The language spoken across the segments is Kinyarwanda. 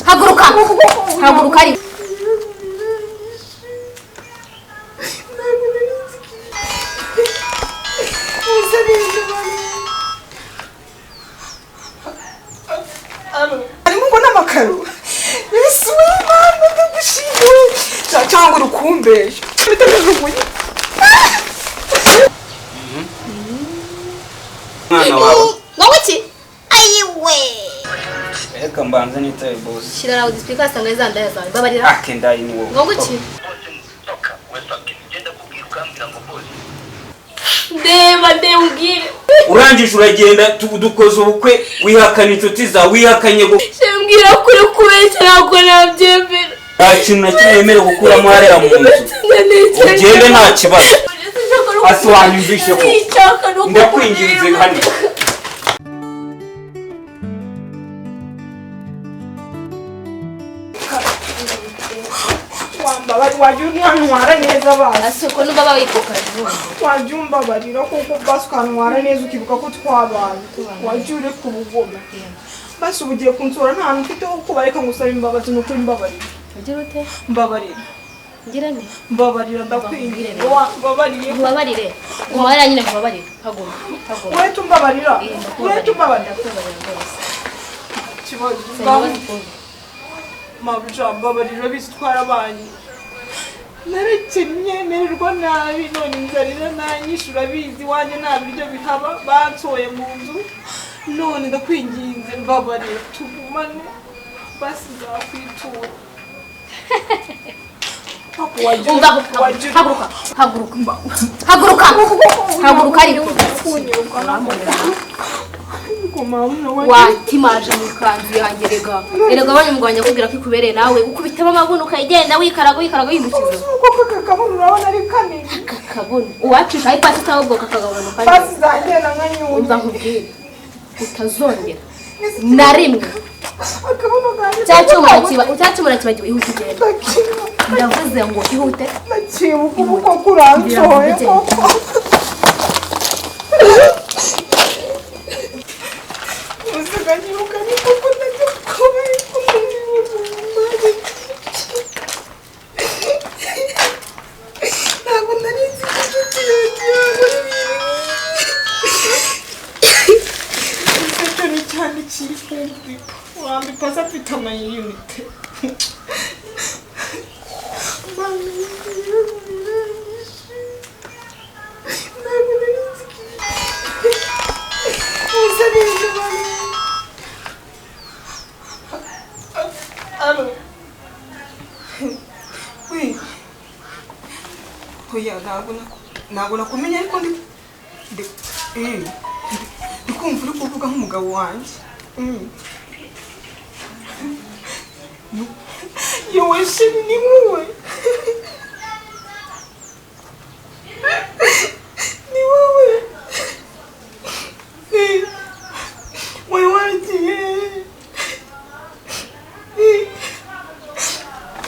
haguruka arimo mbona amakaro Yesu w'Imana ndagushimiye cyangwa urukumbesha bitajugunye mwana wawe wowe iki ayiwe reka mbanze nitaye boss shira rawo displika sanga izanda zawe babarira akenda ni wowe wowe iki Deba ugire urangije uragenda dukoze ubukwe wihakana inshuti zawe wihakanye go shembwira kure kubeshya ntabwo nabyemera nta kintu na kimwe yemerewe gukuramo hariya mu nzu ugende nta kibazo asobanumvishe ko ndakwinginze hano wajya neza basi asoko nuba bawikokaje wajya umbabarira kuko basi ukanwara neza ukibuka ko twabanye wajya ureka ubugome basi ubu ugiye kunsura nta hantu ufite ho kubareka ngo usabe imbabazi nuko mbabarira ugira ute mbabarira ngira ne mbabarira ndakwinginze mbabarire mubabarire umubarira nyine mubabarire hagoma wewe tumbabarira wewe tumbabarira kibazo mbabarira bisitwara abanye narekennye mererwa nabi none inzarira nanyishura bizi wanjye nta biryo bihaba bansoye mu nzu none ndakwinginze mbabarira tugumane basi nzakwitura haguruka ariko watimaje mu kanzu yanjye erega abanyamugwanya kubwira ko ikubereye nawe ukubitamo amabuno ukayigenda wikaraga yimukiza kakabona urabona ari kanini kakabona uwacisha ipasi cyangwa kakagabona pasi zagenda nkanyuye umva nkubwire utazongera na rimwe cyacumura kibagiwe ihute ugenda ndavuze ngo ihute nakibuka uko kuransoye koko usiganyibuka ni koko najya kubaye ntabwo nari nzi ko inshuti yanjye yabona ibintu cyane kiri wambi pasa afite amayinite ntabwo nakumenya ariko ndi kumva uri kuvuga nk'umugabo wanjye yewe shimi ni wowe ni wowe wowe wagiye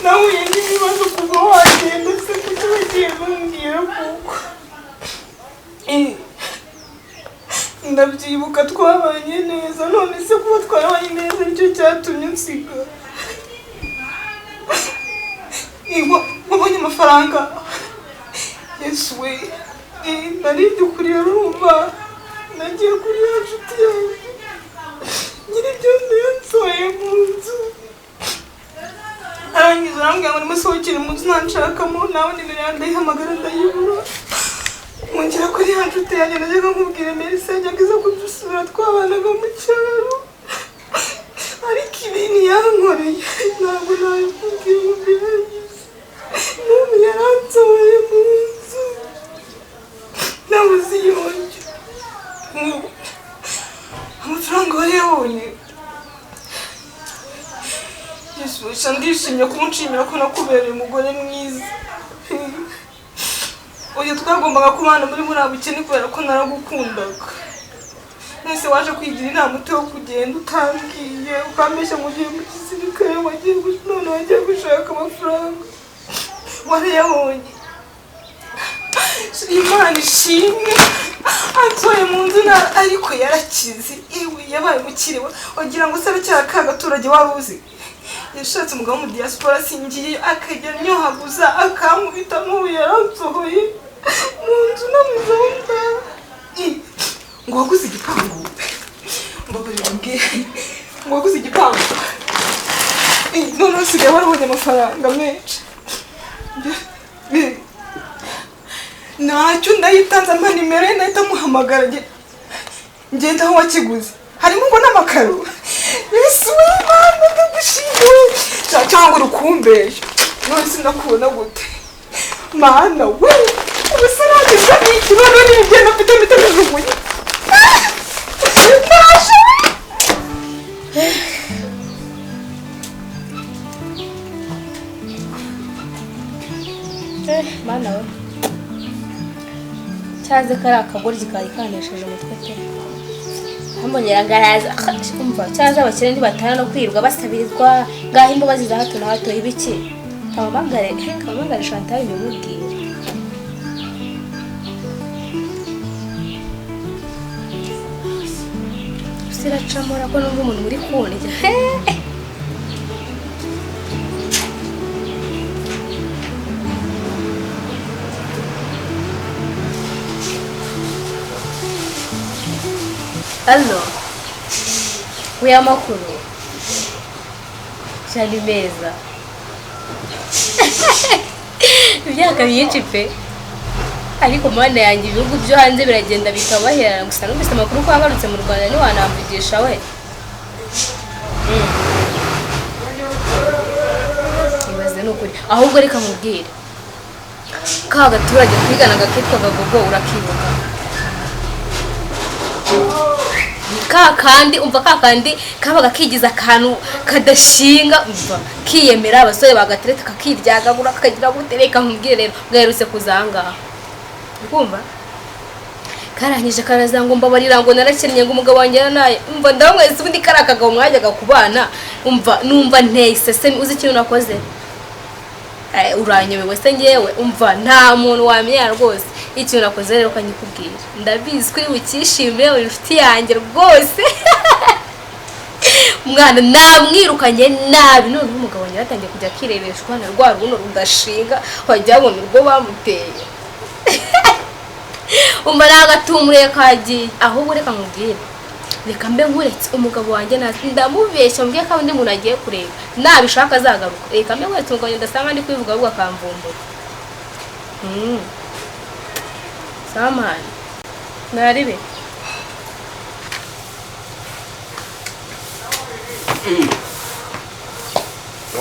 nahuye n'ibibazo kuva wagenda se kuko bagiye bambwira kuko ndabyibuka twabanye neza none se kuba twabanye neza nicyo cyatumye nsiga wabonye amafaranga yesu we narindi kurira urumva nagiye kuri ya nshuti yanjye nyiri byose yansohoye mu nzu arangiza arambwira ngo nimusohokere mu nzu ntanshakamo nawe nimero yanjye ndayihamagara ndayibura mwongera kuri ya nshuti yanjye najyaga nkubwira Melissa yajyaga iza kudusura twabanaga mu cyaro ariko ibintu yankoreye ntabwo nabikubwira ngo mbirangize n'ubu yaransohoye mu nzu nabuze iyonjye amafaranga wari yabonye Yesu ndishimye kunshimira ko nakubereye umugore mwiza oya twagombaga kubana muri abukene kubera ko naragukundaga nese waje kwigira inama yo kugenda utambwiye ukambeshya mu gihe mu gisirikare none wagiye gushaka amafaranga warayabonye Imana ishimwe ansoye mu nzu ariko yarakize iwe yabaye umukiriwe wagira ngo se aracyari ka gaturage wari uzi yashatse umugabo mu diaspora singiye akagera nyohaguza akankubita n'ubu yaransohoye mu nzu no mu zonda ngo waguze igipangu mbabarira mbwira ngo waguze igipangu none usigaye warabonye amafaranga menshi ntacyo ndayitanze ampa nimero ye nahita muhamagara ngenda aho wakiguze harimo ngo n'amakaro yesu w'imana ndagushimiye cyangwa urukumbesha none sinakubona gute mana we ubusarangizwa n'ikibazo n'ibigenda mfite bijugunye mana we cyaze kari akagoryi kari kanesheje umutwe pe hambonyera ngaraza umva cyaze abakire ndi batana no kwirirwa basabirizwa ngaho imbabazi za hato na hato ibiki kamamagare Chantal bimubwira siracamura ko numva umuntu muri kunjya Allo, uya makuru cyane meza imyaka myinshi pe ariko mana yanjye ibihugu byo hanze biragenda bikabaherana gusa numvise amakuru ko wagarutse mu Rwanda ni wanamvugisha we ibaze n'ukuri ahubwo reka mubwire ka gaturage twiganaga kitwaga Gogo urakibuka kakandi umva kakandi kabaga kigiza akantu kadashinga umva kiyemera abasore bagatereta kakiryagagura kagira gutereka nkubwire rero bwaherutse kuzanga ukumva karangije karazanga mbabarira ngo narakennye ngo umugabo wanjye naye umva ndamwese ubundi karakagaho mwajyaga kubana umva numva nteye sesemi uzi ikintu nakoze uranyewe wese ngewe umva nta muntu wamenya rwose ikintu nakoze rero kanyikubwira ndabizi ko ukishimire inshuti yanjye rwose umwana namwirukanye nabi none umugabo wanjye yatangiye kujya kirebeshwa na rwa runo rudashinga wajya abona urwo bamuteye umva nagatumure kagiye ahubwo reka nkubwire reka mbe nkuretse umugabo wanjye ndamubeshya mbwiye ko undi muntu agiye kureba nabishaka azagaruka reka mbe nkuretse umugabo wanjye ndasanga ndi kwivuga ahubwo akamvumbura samani naribe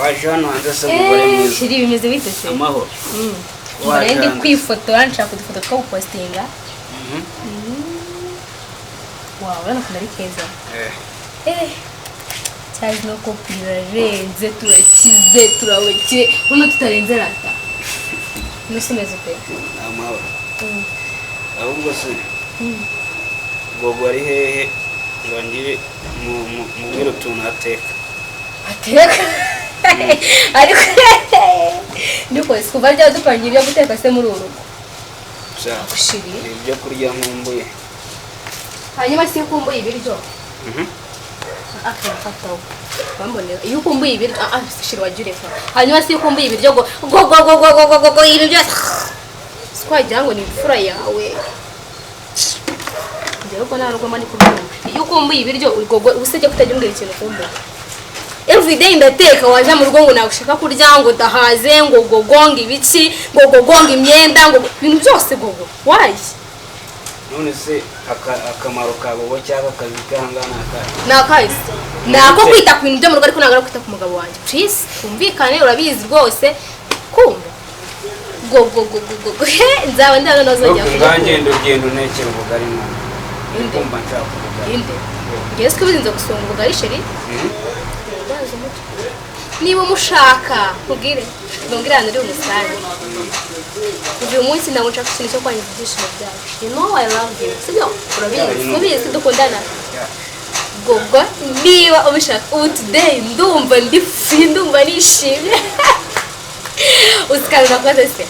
waje hano hanze se umugore mwiza shiri bimeze bite se amahoro waje ndi kwifotora nshaka kudufoto twawupostinga wow urabona ko ari keza cyaje no kopira renze turakize turabukire uno tutarenze rata nusimeze pe amahoro ahubwo se Gogo ari hehe ngo ngire mu biro tuntu ateka ariko ndiko kuva bya dupangira ibyo guteka se muri urugo shiri ibyo kurya nkumbuye hanyuma si kumbuye ibiryo akafataho bambone iyo ukumbuye ibiryo shiri wajureka hanyuma si ukumbuye ibiryo go ibi byose twagira ngo ni imfura yawe ngero ko nta rugo mani kubyumva iyo ukumbuye ibiryo Gogo usejye kutajya umbwira ikintu kumbuye everyday ndateka waje mu rugo ngo nagushaka kurya ngo dahaze ngo gogonga ibiki ngo gogonga imyenda ngo ibintu byose Gogo why none se akamaro ka Gogo cyangwa akazi kahangana nakazi nako kwita ku bintu byo mu rugo ariko nagara kwita ku mugabo wanjye please umvikane urabizi rwose kumva Gogo nzaba ndana nozongera ngangendo gendo nekera ubugari mwana kumva nshaka ubugari inde ngeze ko bizinze gusonga ubugari sheri niba mushaka kubwire ndongirana uri umusange uyu munsi ndago nshaka ikintu cyo kwangiza ibyishimo byacu you know I love you sibyo urabizi dukundana Gogo niba ubishaka ubu today ndumva ndi free ndumva nishimye usikanira kwaze se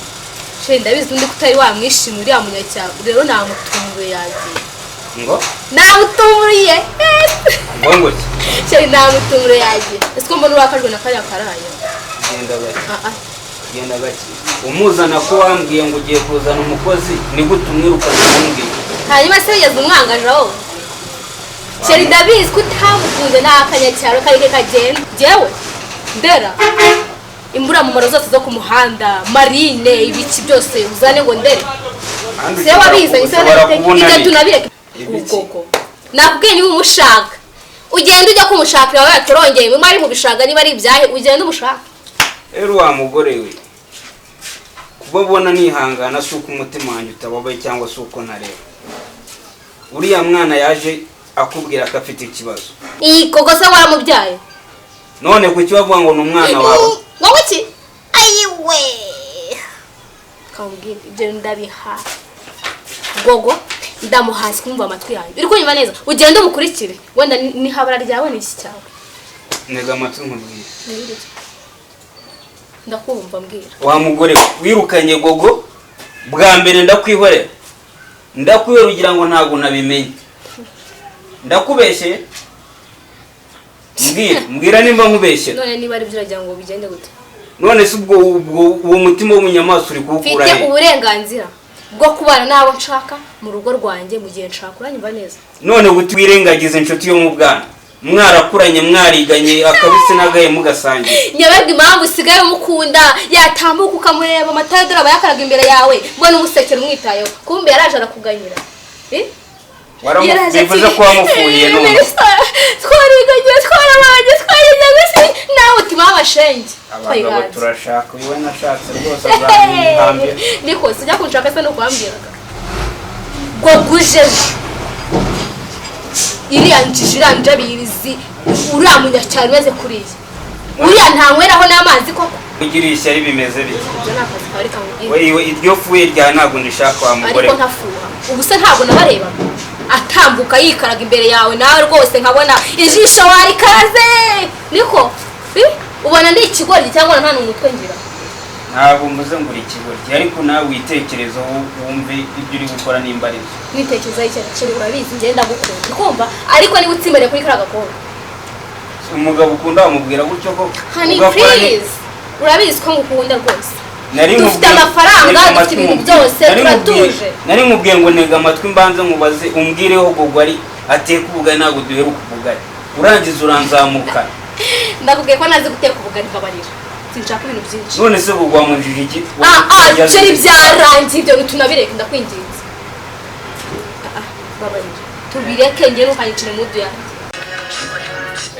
sheri ndabizi undi kutari wamwishimira uriya munyacyaro rero namutunguye yagiye ngo namutumuriye ngo ngo sheri namutumuriye yagiye ese ko mbona urakajwe na kariya karaye genda gake umuzana ko wambwiye ngo ugiye kuzana umukozi ni gute umwirukana mumbwiye hanyuma se yageze umwangaje wowe sheri ndabizi ko utamukunze n'akanyacyaro karike kagenda jewe ndera imbura mu maro zose zo ku muhanda marine ibiki byose uzane ngo ndere se wabizanye se n'igate tunabireke ubwoko nakubwiye niba umushaka ugenda ujya kumushakira wawe yatorongeye mu mari mu bishanga niba ari ibyahe ugenda umushaka rero wa mugore we kubabona nihangana si uko umutima wanjye utababaye cyangwa si uko ntareba uriya mwana yaje akubwira ko afite ikibazo koko se waramubyaye none kuki bavuga ngo ni umwana wawe wowe iki ayiwe kambwira ibyo ndabiha gogo ndamuhasi kumva amatwi yanjye uri kunyumva neza ugende umukurikire wenda ni habara ryawe ni iki cyawe ntega amatwi nkubwire ndakumva mbwira wa mugore wirukanye gogo bwa mbere ndakwihorera ugira ngo ntabwo nabimenye ndakubeshye mbwira nimba nkubeshye none niba ari byo uragira ngo bigende gute none se ubwo uwo mutima w'umunyamaswa uri kuwukura he mfite uburenganzira bwo kubana n'abo nshaka mu rugo rwanjye mu gihe nshaka uranyumva neza none gute wirengagiza inshuti yo mu bwana mwarakuranye mwariganye akabisi n'agahe mugasangira nyabaga impamvu usigaye umukunda yatambuka ukamureba amatara aba yakaraga imbere yawe mbona umusekera umwitayeho kumbe yaraje arakuganyira bivuze ko wamufuhiye none twariganye twarabanye twarizaga se nawe utima w'amashenge abagabo turashaka uyu we nashatse rwose azamwihambira niko sijya kunshaka se no kwambiraga gogujeje iriya njiji iranje birizi uriya munyacyaro umeze kuriya uriya ntanyweraho n'amazi koko ugiriye ishyari bimeze bite ibyo nakazi kawe kamubwira we iryo fuye rya ntabwo ndishaka wa mugore ariko ntafuha ubu se ntabwo nabarebaga atambuka yikaraga imbere yawe nawe rwose nkabona ijisho warikaze niko ubona ndi ikigoryi cyangwa nta n'umutwe ngira ntabwo mvuze ngo uri ikigoryi ariko nawe witekerezaho wumve ibyo uri gukora nimba ari byo nitekerezaho icyo urabizi ngenda gukunda kumva ariko niba utsimbere kuri kariya gakobwa umugabo ukunda wamubwira gutyo ko honey please urabizi ko ngukunda rwose dufite amafaranga dufite ibintu byose turatuje nari nkubwiye ngo ntega amatwi mbanze nkubaze umbwireho gogo ari ateka ubugari ntabwo duheruka ubugari urangiza uranzamuka ndakubwiye ko nazi guteka ubugari mbabarira sinshaka ibintu byinshi none se gogo wamujije iki cyari byarangiye ibyo tunabireke ndakwinginze mbabarira tubireke njye ntukanyicire mudu yanjye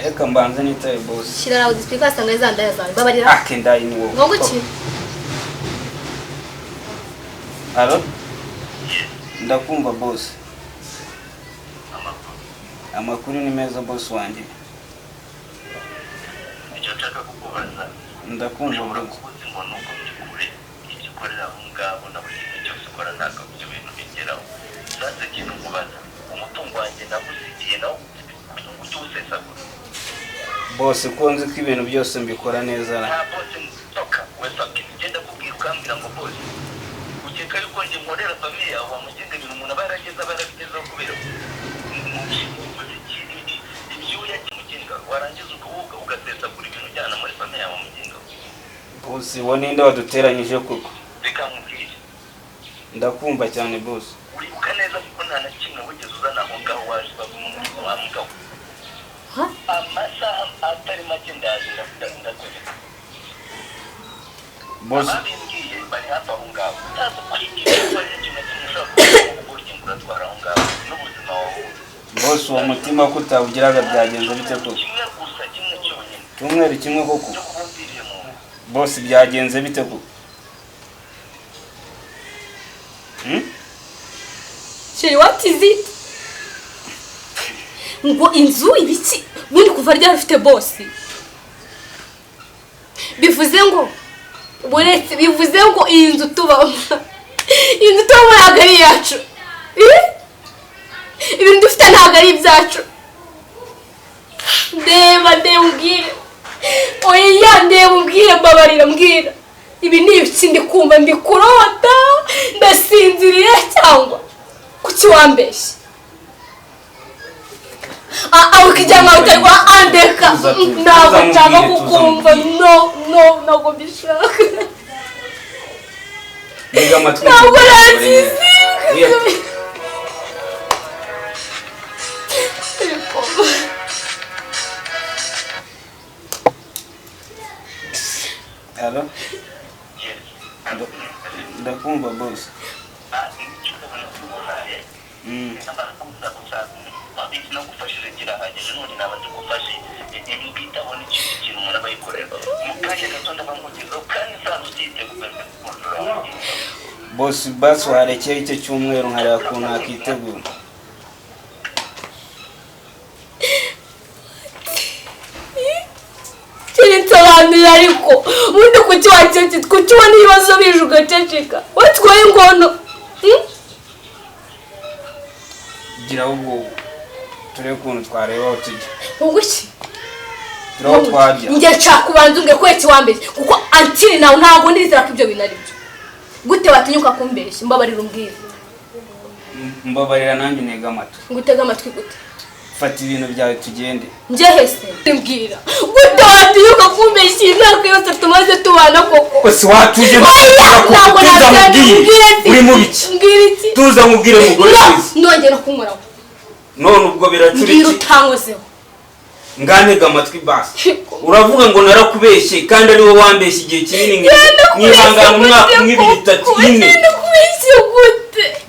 reka mbanze nitaye boss shyira rawo disipika asanga izandaya zawe mbabarira akendaye ni wowe ngo iki alo ndakumva boss amakuru ni meza boss wanjye icyo nshaka kukubaza ndakumva boss umuntu uko byukuri ibyo ukorera aho ngaho na buri kimwe cyose ukora ntabwo ibyo bintu bigeraho sasa ikintu nkubaza umutungo wanjye nagusigiye nawo ujye uwusesagura boss ko nzi ko ibintu byose mbikora neza nta bose nsoka wese ugenda kubwira ukambwira ngo bose ukeka yuko njye nkorera famiye yawe wamugenda ibintu umuntu aba yarageze aba yarabigezeho kubera ibyuya kimugenga warangiza ugasesagura ibintu ujyana muri famiye yawe mugenga boss wo ninde waduteranyije koko reka nkubwire ndakumva cyane boss uribuka neza kuko nta na kimwe wigeze uzana aho ngaho waje bavuga wa mugabo amasaha atari make ndaje ndakwereka boss ababimbwiye bari hafi aho ngaho ntabwo kwigira ko ari ikintu na kimwe ushobora kuburyo uratwara aho ngaho n'ubuzima wawe boss uwo mutima ko utawugiraga byagenze bite koko kimwe gusa kimwe cyonyine tumwere kimwe koko cyo kubumviriye mu boss byagenze bite koko sheri what is it ngo inzu ibiki bundi kuva ryari ufite bosi bivuze ngo buretse bivuze ngo iyi nzu tubamo ntabwo ari iyacu ibintu dufite ntabwo ari ibyacu ndeba umbwire oya ndeba umbwire mbabarira mbwira ibi ni ibiki ndi kumva mbikurota ndasinziriye cyangwa kuki wambeshye aho kijyama utarwa andeka ntabwo nshaka kukumva ntabwo mbishaka ntabwo nagize Alo? Ndakumva boss. Boss basi warekeye icyo cyumweru nkareba ko nakitegura. Nsobanurira ariko ubundi kuki wacecetse kuki ubona ibibazo bije ugaceceka watwaye ingono Gira ubwo turebe ukuntu twareba aho tujya. uguki Turaho twajya. njye nshaka kubanza umbwe ko iki wambere kuko antiri nawe ntabwo ndizera ko ibyo bintu ari byo gute watinyuka kumbeshya mbabarira umbwire Mbabarira nanjye ntega amatwi. ngutega amatwi gute Fata ibintu byawe tugende. njye hese mbwira gute watinyuka kumbeshya imyaka yose tumaze tubana koko Ose watuje tuza mubwire uri mu biki mbwira iki tuza mubwire mugore wese nongera kunkoraho none ubwo biracura mbwira iki utankozeho ngantega amatwi basi uravuga ngo narakubeshye kandi ari wowe wambeshye igihe kinini mwihangana umwaka umwe 2 3 4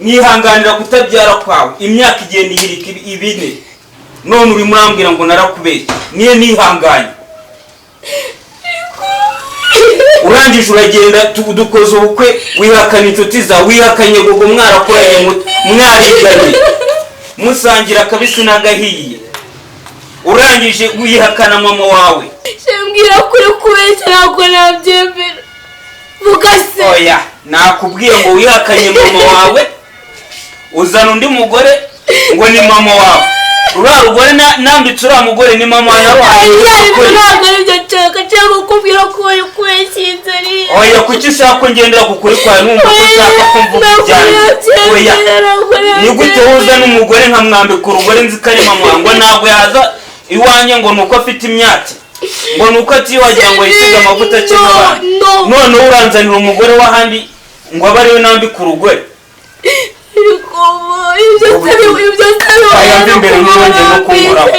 mwihanganira kutabyara kwawe imyaka igenda ihirika 4 none uri murambwira ngo narakubeshye niye nihanganye urangije uragenda dukoze ubukwe wihakana inshuti zawe wihakanye gogo mwarakoranye mwariganye musangira kabisi n'agahiye urangije wihakana mama wawe shembwira kuri kubeshya ntabwo nabyemera mugase oya nakubwiye ngo wihakanye mama wawe uzana undi mugore ngo ni mama wawe urarugore nambitse uriya mugore ni mama yawe ntabwo aribyo nshaka cyangwa kukubwira ko uri kubeshya oya kuki ushaka ko ngendera ku kuri kwawe numva ko ushaka ko mvuga ibyanjye oya ni gute woza n'umugore nkamwambika urugore nzi ko ari mama ngo ntabwo yaza iwanjye ngo nuko afite imyaka ngo nuko atiwagira ngo yisiga amavuta cy'abana none uranzanira umugore w'ahandi ngo abe ariwe nambika urugore ayambe imbere n'uwongeye no kunkuraho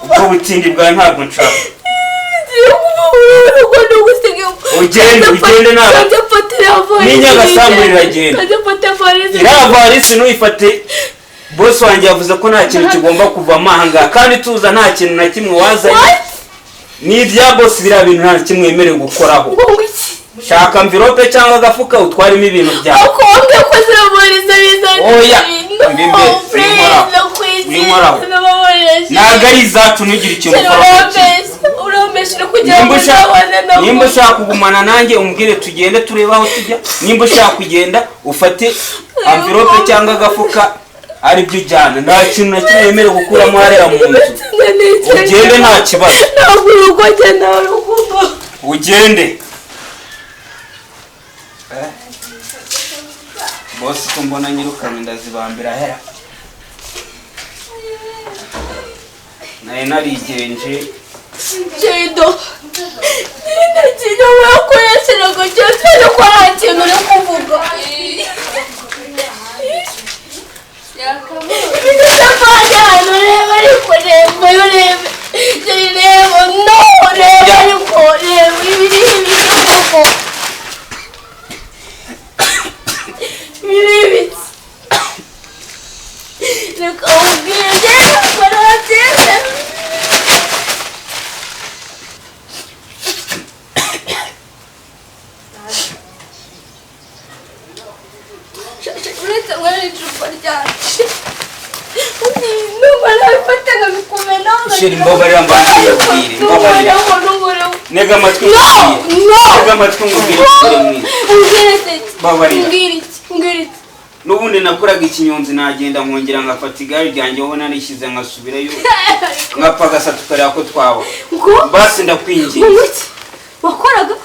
ubwo butindi bwawe ntabwo nshaka ugende nawe n'inyagasambu riragenda iriya varisi ntuyifate bosi wanjye yavuze ko nta kintu kigomba kuvamo aha ngaha kandi tuza nta kintu na kimwe wazanye n'ibya bosi biriya bintu nta kimwe wemerewe gukoraho shaka mvirope cyangwa agafuka utwaremo ibintu byawe oya urimoraho ntabwo ari izacu ntugire ikintu nimba ushaka kugumana nanjye umbwire tugende turebe aho tujya nimba ushaka kugenda ufate amvirope cyangwa agafuka ari byo ujyana nta kintu na kimwe wemerewe gukuramo hariya mu nzu ugende nta kibazo ugende bosi ko mbona nyirukanye ndazibambira hera naye narigenje Jado ntikinyobora koreseraga cyose ariko nta kintu uri kuvuga ibidafanya hano reba ariko reba urebe reba no reba ariko reba ibiri koko ibibitse reka ubwire barateze uretse nkora icupa ryacu numva nabifata nkabikumena shira imbabarira mbabwire imbabarira nega amatwi nega amatwi ngubwire mbwira n'ubundi nakoraga ikinyonzi nagenda nkongera ngafata igare ryanjye wowe narishyize nkasubirayo ngapagasa tukareba ko twaba basi ndakwinginze wakoraga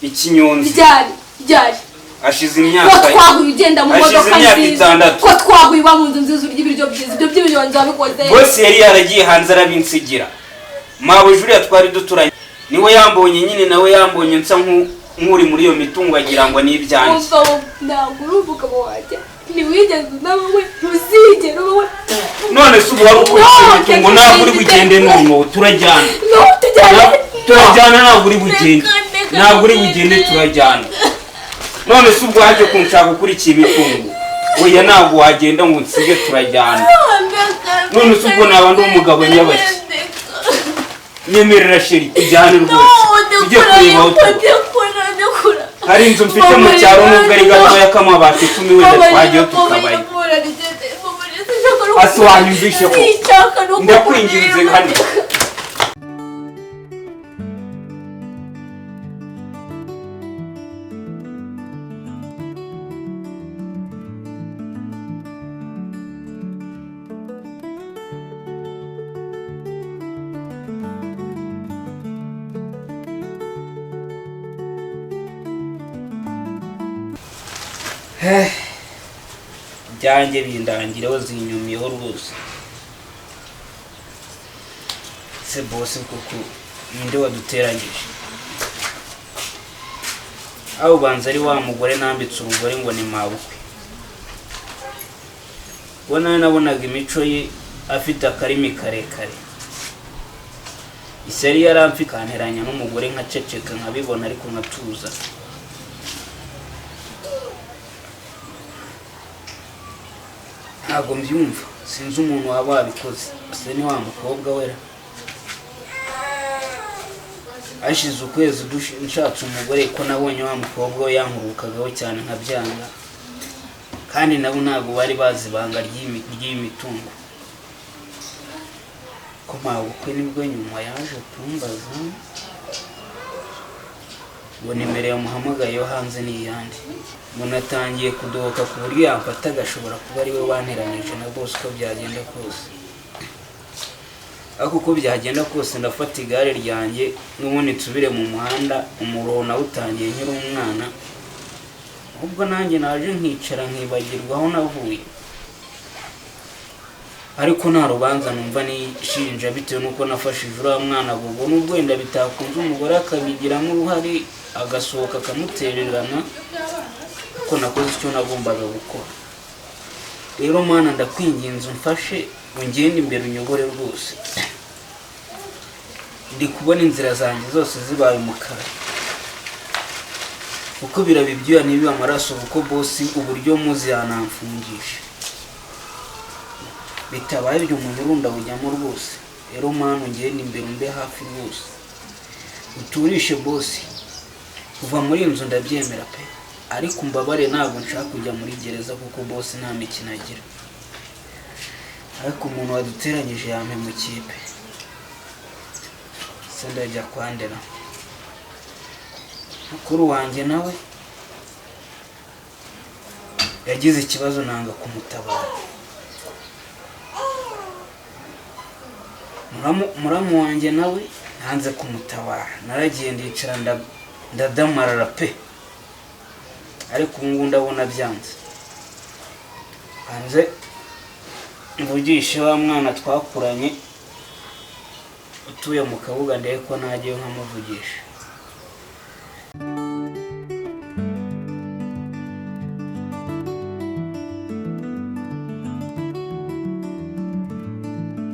ikinyonzi ryari ashize ko imyaka twahuye ugenda mu modoka nziza 6 ko twahuye uba mu nzu nziza urya ibiryo byiza ibyo by'ibiyonzi wabikoze bose yari yaragiye hanze arabinsigira mawe Julia twari duturanye niwe yambonye nyine nawe yambonye nsa nk'uri muri iyo mitungo agira ngo ni ibyanjye ntabwo uri umugabo wanjye ntiwigeze nawe ntuzigere wowe none se ubu wari ukurikije imitungo ntabwo uri bugende n'uno turajyana ntabwo uri bugende turajyana none se ubwo waje kunshaka ukurikiye imitungo oya ntabwo wagenda ngo nsige turajyana none se ubwo naba ndi umugabo nyabaki nyemerera sheri tujyane rwose tujye kureba aho hari inzu mfite mu cyaro nubwo ari gatoya k'amabati 10 wenda twagiye tukabaye ase wanyumvishe ko ndakwinginze hano byanjye bindangireho zinyumiyeho rwose se bose kuko ninde waduteranyije aho banza ari wa mugore nambitse umugore ngo ni mabukwe bona nabonaga imico ye afite akarimi karekare iseri yaramfikanteranya n'umugore nkaceceka nkabibona ariko nkatuza ntabwo mbyumva sinzi umuntu waba wabikoze ase ni wa mukobwa wera ashize ukwezi nshatse umugore ko nabonye wa mukobwa we yankurukagaho cyane nkabyanga kandi nabo ntabwo bari bazi ibanga ry'imitungo ko mabukwe nibwo nyuma yaje kumbaza ngo nimero yamuhamagaye yo hanze ni iyandi ngo natangiye kudohoka ku buryo yamfata agashobora kuba ari we wanteranije na bose uko byagenda kose ariko uko byagenda kose ndafata igare ryanjye n'ubundi nsubire mu muhanda umuroho nawutangiye nkiri umwana ubwo nanjye naje nkicara nkibagirwa aho navuye ariko nta rubanza numva nishinja bitewe nuko nafashije uriya mwana ubwo nubwo wenda bitakunze umugore akabigiramo uruhare agasohoka akamutererana kuko nakoze icyo nagombaga gukora rero mwana ndakwinginze umfashe ungende imbere unyobore rwose ndi kubona inzira zanjye zose zibaye umukara uko biraba ibyuya n'ibiba amaraso kuko bosi uburyo muzi yanamfungisha bitabaye ibyo umunyurunda ujyamo rwose rero mwana ungende imbere umbe hafi rwose uturishe bosi kuva muri inzu ndabyemera pe ariko mbabare ntabwo nshaka kujya muri gereza kuko bosi nta mikino agira ariko umuntu waduteranyije yampemukiye pe se ndajya kwandera mukuru wanjye nawe yagize ikibazo nanga kumutabara muramu wanjye nawe ntanze kumutabara naragiye ndicara ndadamarara pe ariko ubu ngubu ndabona byanze hanze mvugishe wa mwana twakuranye utuye mu Kabuga ndebe ko najyayo nkamuvugisha